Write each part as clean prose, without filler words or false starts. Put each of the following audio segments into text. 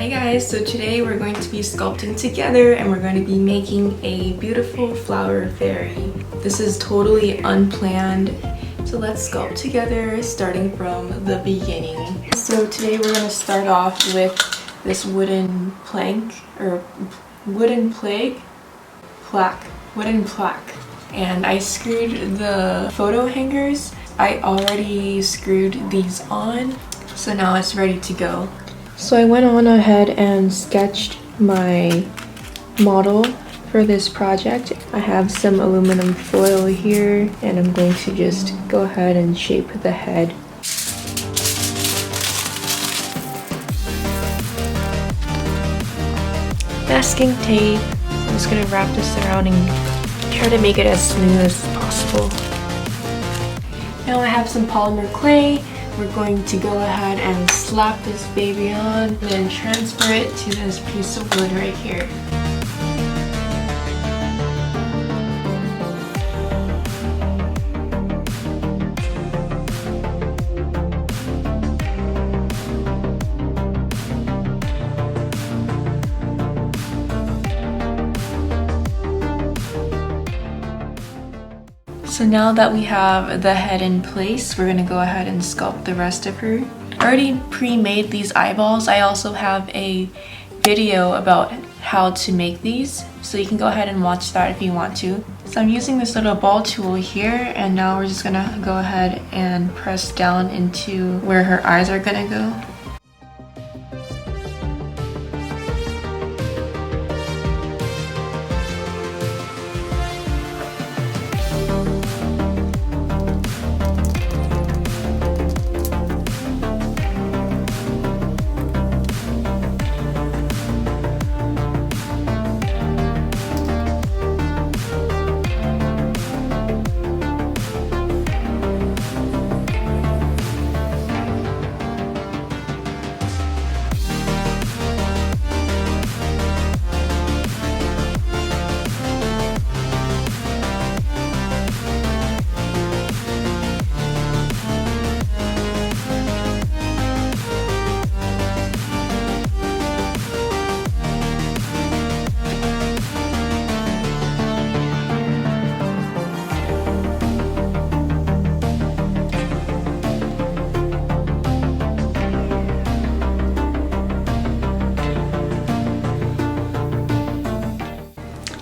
Hi guys, so today we're going to be sculpting together and we're going to be making a beautiful flower fairy. This is totally unplanned, so let's sculpt together starting from the beginning. So today we're going to start off with this wooden plank, or wooden plaque, and I screwed the photo hangers. I already screwed these on, so now it's ready to go. So I went on ahead and sketched my model for this project. I have some aluminum foil here and I'm going to just go ahead and shape the head. Masking tape. I'm just going to wrap this around and try to make it as smooth as possible. Now I have some polymer clay. We're going to go ahead and slap this baby on and then transfer it to this piece of wood right here. So now that we have the head in place, we're gonna go ahead and sculpt the rest of her. I already pre-made these eyeballs. I also have a video about how to make these, so you can go ahead and watch that if you want to. So I'm using this little ball tool here, and now we're just gonna go ahead and press down into where her eyes are gonna go.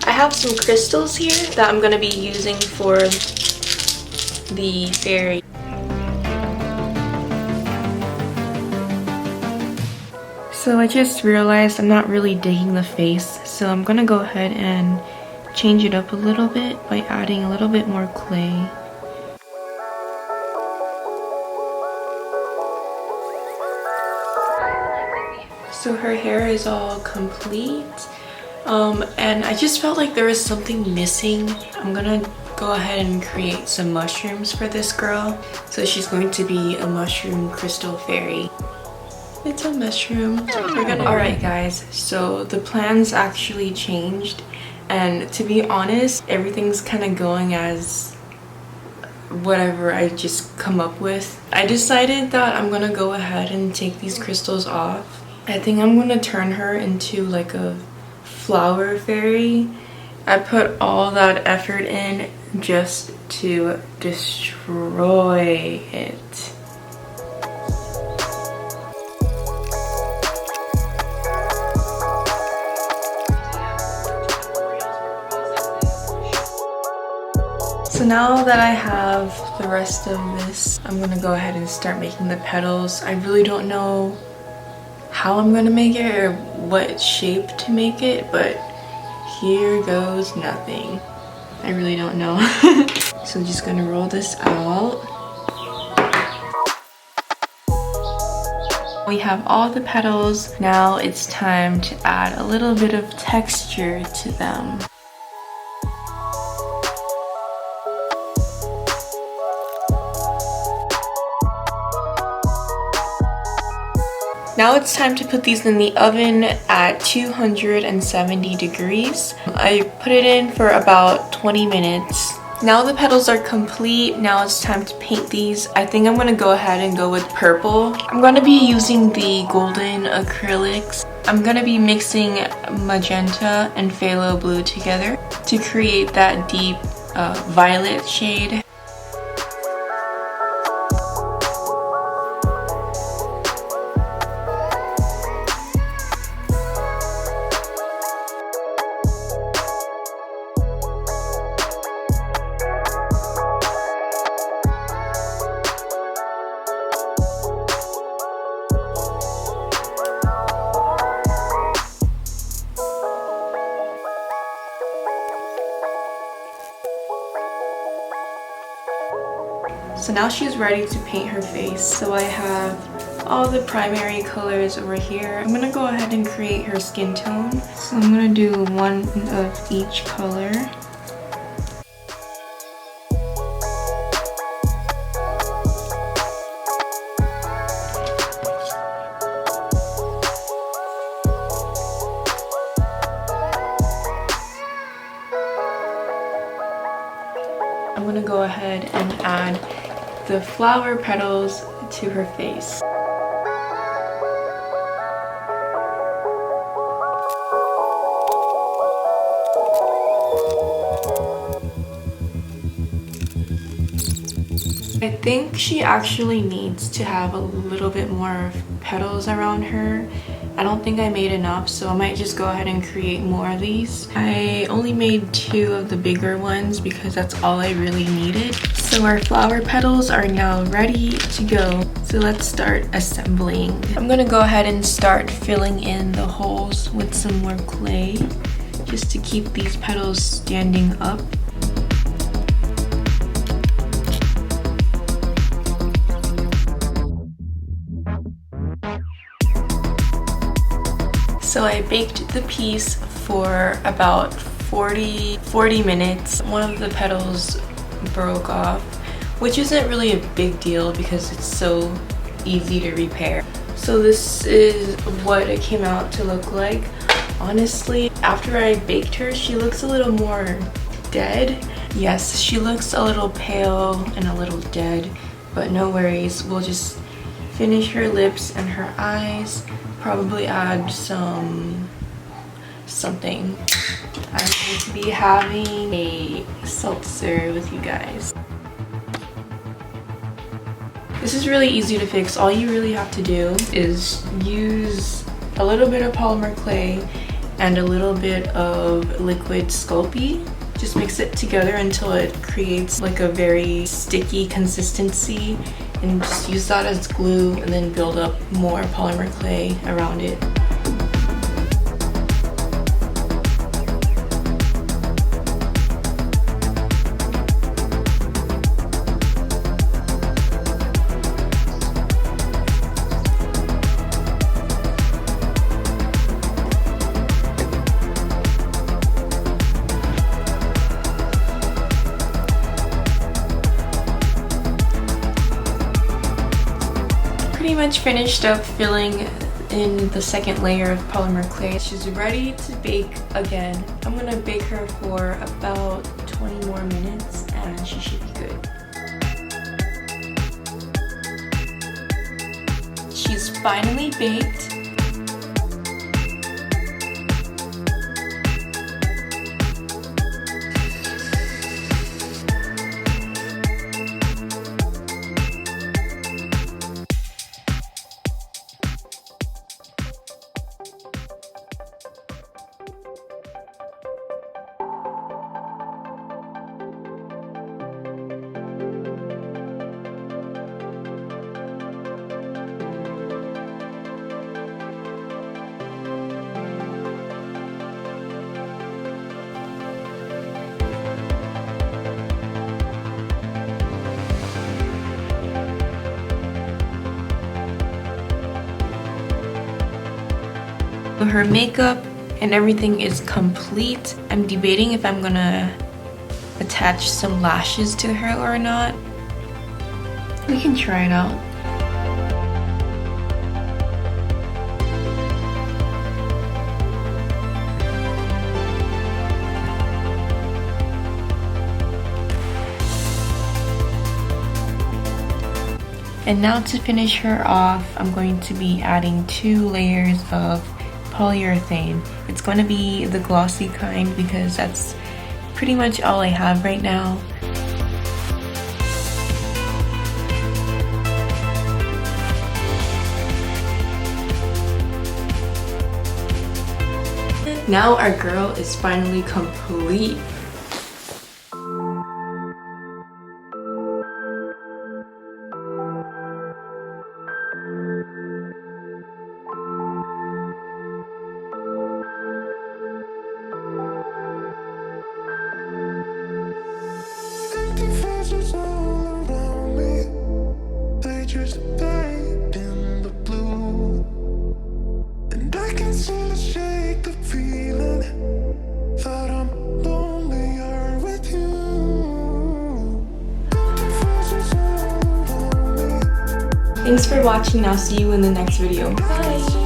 I have some crystals here that I'm going to be using for the fairy. So I just realized I'm not really digging the face, so I'm going to go ahead and change it up a little bit by adding a little bit more clay. So her hair is all complete. And I just felt like there was something missing. I'm gonna go ahead and create some mushrooms for this girl. So she's going to be a mushroom crystal fairy. It's a mushroom. Alright guys, so the plans actually changed, and to be honest, everything's kind of going as whatever I just come up with. I decided that I'm gonna go ahead and take these crystals off. I think I'm gonna turn her into like a flower fairy. I put all that effort in just to destroy it. So now that I have the rest of this, I'm gonna go ahead and start making the petals. I really don't know how I'm gonna make it or what shape to make it, but here goes nothing. I really don't know. So I'm just gonna roll this out. We have all the petals. Now it's time to add a little bit of texture to them. Now it's time to put these in the oven at 270 degrees. I put it in for about 20 minutes Now the petals are complete. Now it's time to paint these. I think I'm gonna go ahead and go with purple. I'm gonna be using the golden acrylics. I'm gonna be mixing magenta and phthalo blue together to create that deep violet shade. So now she's ready to paint her face. So I have all the primary colors over here. I'm gonna go ahead and create her skin tone. So I'm gonna do one of each color. I'm gonna go ahead and add the flower petals to her face. I think she actually needs to have a little bit more petals around her. I don't think I made enough, so I might just go ahead and create more of these. I only made 2 of the bigger ones because that's all I really needed. So our flower petals are now ready to go. So let's start assembling. I'm gonna go ahead and start filling in the holes with some more clay just to keep these petals standing up. So I baked the piece for about 40 minutes. One of the petals broke off, which isn't really a big deal because it's so easy to repair. So this is what it came out to look like. Honestly, after I baked her, she looks a little more dead. Yes, she looks a little pale and a little dead, but no worries. We'll just finish her lips and her eyes. Probably add something. I'm going to be having a seltzer with you guys. This is really easy to fix. All you really have to do is use a little bit of polymer clay and a little bit of liquid Sculpey. Just mix it together until it creates like a very sticky consistency, and just use that as glue and then build up more polymer clay around it. Pretty much finished up filling in the second layer of polymer clay. She's ready to bake again. I'm gonna bake her for about 20 more minutes and she should be good. She's finally baked. Her makeup and everything is complete. I'm debating if I'm gonna attach some lashes to her or not. We can try it out. And now to finish her off, I'm going to be adding 2 layers of polyurethane. It's going to be the glossy kind because that's pretty much all I have right now. Now our girl is finally complete. Thanks for watching. I'll see you in the next video. Bye!